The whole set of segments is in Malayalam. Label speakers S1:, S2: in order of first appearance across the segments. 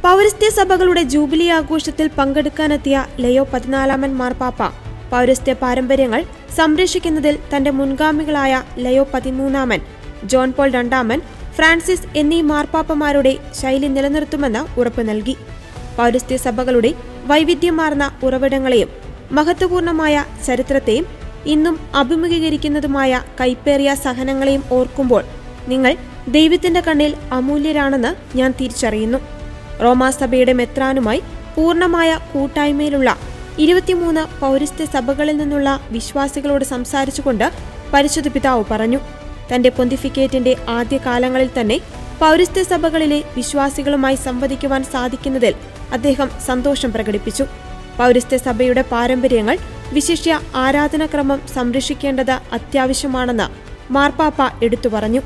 S1: പൗരസ്ത്യ സഭകളുടെ ജൂബിലി ആഘോഷത്തിൽ പങ്കെടുക്കാനെത്തിയ ലയോ 14 മാർപ്പാപ്പ പൗരസ്ത്യ പാരമ്പര്യങ്ങൾ സംരക്ഷിക്കുന്നതിൽ തന്റെ മുൻഗാമികളായ Leo 13, John Paul II, Francis എന്നീ മാർപ്പാപ്പമാരുടെ ശൈലി നിലനിർത്തുമെന്ന് ഉറപ്പു നൽകി. പൗരസ്ത്യ സഭകളുടെ വൈവിധ്യമാർന്ന ഉറവിടങ്ങളെയും മഹത്വപൂർണമായ ചരിത്രത്തെയും ഇന്നും അഭിമുഖീകരിക്കുന്നതുമായ കൈപ്പേറിയ സഹനങ്ങളെയും ഓർക്കുമ്പോൾ നിങ്ങൾ ദൈവത്തിന്റെ കണ്ണിൽ അമൂല്യരാണെന്ന് ഞാൻ തിരിച്ചറിയുന്നു. റോമാസഭയുടെ മെത്രാനുമായി പൂർണ്ണമായ കൂട്ടായ്മയിലുള്ള 23 പൗരസ്ത്യ സഭകളിൽ നിന്നുള്ള വിശ്വാസികളോട് സംസാരിച്ചുകൊണ്ട് പരിശുദ്ധ പിതാവ് പറഞ്ഞു. തന്റെ പൊന്തിഫിക്കേറ്റിന്റെ ആദ്യകാലങ്ങളിൽ തന്നെ പൗരസ്ത്യ സഭകളിലെ വിശ്വാസികളുമായി സംവദിക്കുവാൻ സാധിക്കുന്നതിൽ അദ്ദേഹം സന്തോഷം പ്രകടിപ്പിച്ചു. പൗരസ്ത്യ സഭയുടെ പാരമ്പര്യങ്ങൾ, വിശിഷ്യ ആരാധനാക്രമം സംരക്ഷിക്കേണ്ടത് അത്യാവശ്യമാണെന്ന് മാർപ്പാപ്പ എടുത്തു പറഞ്ഞു.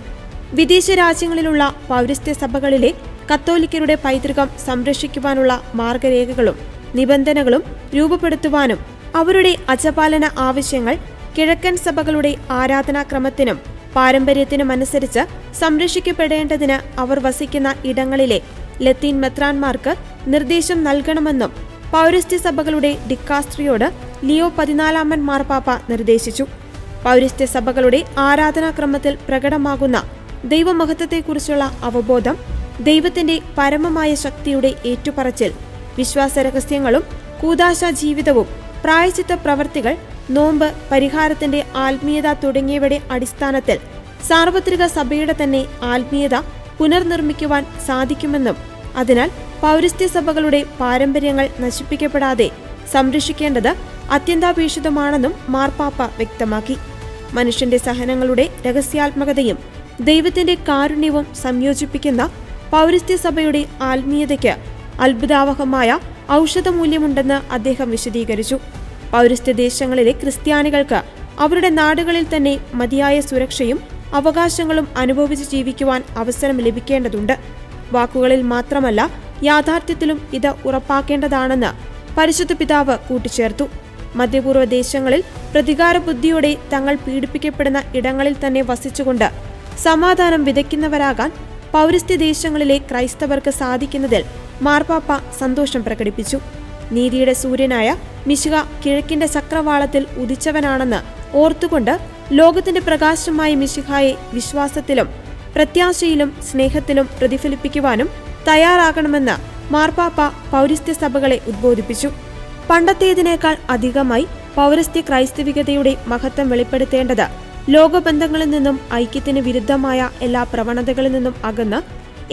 S1: വിദേശ രാജ്യങ്ങളിലുള്ള പൗരസ്ത്യ സഭകളിലെ കത്തോലിക്കരുടെ പൈതൃകം സംരക്ഷിക്കുവാനുള്ള മാർഗരേഖകളും നിബന്ധനകളും രൂപപ്പെടുത്തുവാനും അവരുടെ അജപാലന ആവശ്യങ്ങൾ കിഴക്കൻ സഭകളുടെ ആരാധനാക്രമത്തിനും പാരമ്പര്യത്തിനുമനുസരിച്ച് സംരക്ഷിക്കപ്പെടേണ്ടതിന് അവർ വസിക്കുന്ന ഇടങ്ങളിലെ ലത്തീൻ മെത്രാന്മാർക്ക് നിർദ്ദേശം നൽകണമെന്നും പൗരസ്ത്യ സഭകളുടെ ഡിക്കാസ്ട്രിയോട് ലിയോ 14 മാർപ്പാപ്പ നിർദ്ദേശിച്ചു. പൗരസ്ത്യ സഭകളുടെ ആരാധനാക്രമത്തിൽ പ്രകടമാകുന്ന ദൈവമഹത്വത്തെക്കുറിച്ചുള്ള അവബോധം, ദൈവത്തിന്റെ പരമമായ ശക്തിയുടെ ഏറ്റുപറച്ചിൽ, വിശ്വാസ രഹസ്യങ്ങളും കൂദാശ ജീവിതവും, പ്രായശ്ചിത്ത പ്രവർത്തികൾ, നോമ്പ്, പരിഹാരത്തിന്റെ ആത്മീയത തുടങ്ങിയവയുടെ അടിസ്ഥാനത്തിൽ സാർവത്രിക സഭയുടെ തന്നെ ആത്മീയത പുനർനിർമ്മിക്കുവാൻ സാധിക്കുമെന്നും അതിനാൽ പൗരസ്ത്യ സഭകളുടെ പാരമ്പര്യങ്ങൾ നശിപ്പിക്കപ്പെടാതെ സംരക്ഷിക്കേണ്ടത് അത്യന്താപേക്ഷിതമാണെന്നും മാർപ്പാപ്പ വ്യക്തമാക്കി. മനുഷ്യന്റെ സഹനങ്ങളുടെ രഹസ്യാത്മകതയും ദൈവത്തിന്റെ കാരുണ്യവും സംയോജിപ്പിക്കുന്ന പൗരസ്ത്യ സഭയുടെ ആത്മീയതയ്ക്ക് അത്ഭുതാവഹമായ ഔഷധമൂല്യമുണ്ടെന്ന് അദ്ദേഹം വിശദീകരിച്ചു. പൗരസ്ത്യ ദേശങ്ങളിലെ ക്രിസ്ത്യാനികൾക്ക് അവരുടെ നാടുകളിൽ തന്നെ മതിയായ സുരക്ഷയും അവകാശങ്ങളും അനുഭവിച്ച് ജീവിക്കുവാൻ അവസരം ലഭിക്കേണ്ടതുണ്ട്. വാക്കുകളിൽ മാത്രമല്ല, യാഥാർത്ഥ്യത്തിലും ഇത് ഉറപ്പാക്കേണ്ടതാണെന്ന് പരിശുദ്ധ പിതാവ് കൂട്ടിച്ചേർത്തു. മധ്യപൂർവ്വ ദേശങ്ങളിൽ പ്രതികാര ബുദ്ധിയോടെ തങ്ങൾ പീഡിപ്പിക്കപ്പെടുന്ന ഇടങ്ങളിൽ തന്നെ വസിച്ചുകൊണ്ട് സമാധാനം വിതയ്ക്കുന്നവരാകാൻ പൗരസ്ത്യ ദേശങ്ങളിലെ ക്രൈസ്തവർക്ക് സാധിക്കുന്നതിൽ മാർപ്പാപ്പ സന്തോഷം പ്രകടിപ്പിച്ചു. നീതിയുടെ സൂര്യനായ മിശിഹ കിഴക്കിന്റെ ചക്രവാളത്തിൽ ഉദിച്ചവനാണെന്ന് ഓർത്തുകൊണ്ട് ലോകത്തിന്റെ പ്രകാശമായ മിശിഹായെ വിശ്വാസത്തിലും പ്രത്യാശയിലും സ്നേഹത്തിലും പ്രതിഫലിപ്പിക്കുവാനും തയ്യാറാകണമെന്ന് മാർപ്പാപ്പ പൗരസ്ത്യ സഭകളെ ഉദ്ബോധിപ്പിച്ചു. പണ്ടത്തേതിനേക്കാൾ അധികമായി പൗരസ്ത്യ ക്രൈസ്തവികതയുടെ മഹത്വം വെളിപ്പെടുത്തേണ്ടത് ലോകബന്ധങ്ങളിൽ നിന്നും ഐക്യത്തിന് വിരുദ്ധമായ എല്ലാ പ്രവണതകളിൽ നിന്നും അകന്ന്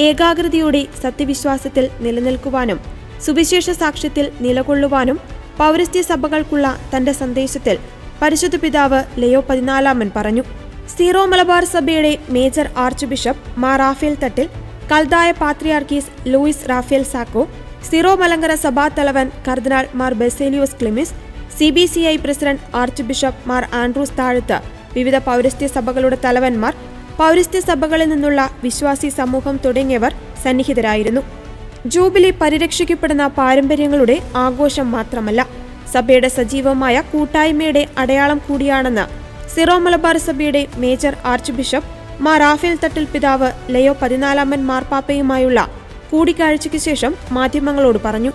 S1: ഏകാഗ്രതയോടെ സത്യവിശ്വാസത്തിൽ നിലനിൽക്കുവാനും സുവിശേഷ സാക്ഷ്യത്തിൽ നിലകൊള്ളുവാനും പൗരസ്ത്യ സഭകൾക്കുള്ള തന്റെ സന്ദേശത്തിൽ പരിശുദ്ധ പിതാവ് ലയോ 14 പറഞ്ഞു. സീറോ മലബാർ സഭയുടെ major archbishop Mar Raphael Thattil, കൽദായ പാത്രിയാർക്കീസ് Louis Raphael Sako, Syro Malankara സഭാതലവൻ കർദിനാൾ Mar Baselios Cleemis, CBCI president archbishop Mar Andrews Thazhath, വിവിധ പൗരസ്ത്യ സഭകളുടെ തലവന്മാർ, പൗരസ്ത്യ സഭകളിൽ നിന്നുള്ള വിശ്വാസി സമൂഹം തുടങ്ങിയവർ സന്നിഹിതരായിരുന്നു. ജൂബിലി പരിരക്ഷിക്കപ്പെടുന്ന പാരമ്പര്യങ്ങളുടെ ആഘോഷം മാത്രമല്ല, സഭയുടെ സജീവമായ കൂട്ടായ്മയുടെ അടയാളം കൂടിയാണെന്ന് സിറോ മലബാർ സഭയുടെ major archbishop Mar Raphael Thattil പിതാവ് ലയോ 14 മാർപ്പാപ്പയുമായുള്ള കൂടിക്കാഴ്ചയ്ക്ക് ശേഷം മാധ്യമങ്ങളോട് പറഞ്ഞു.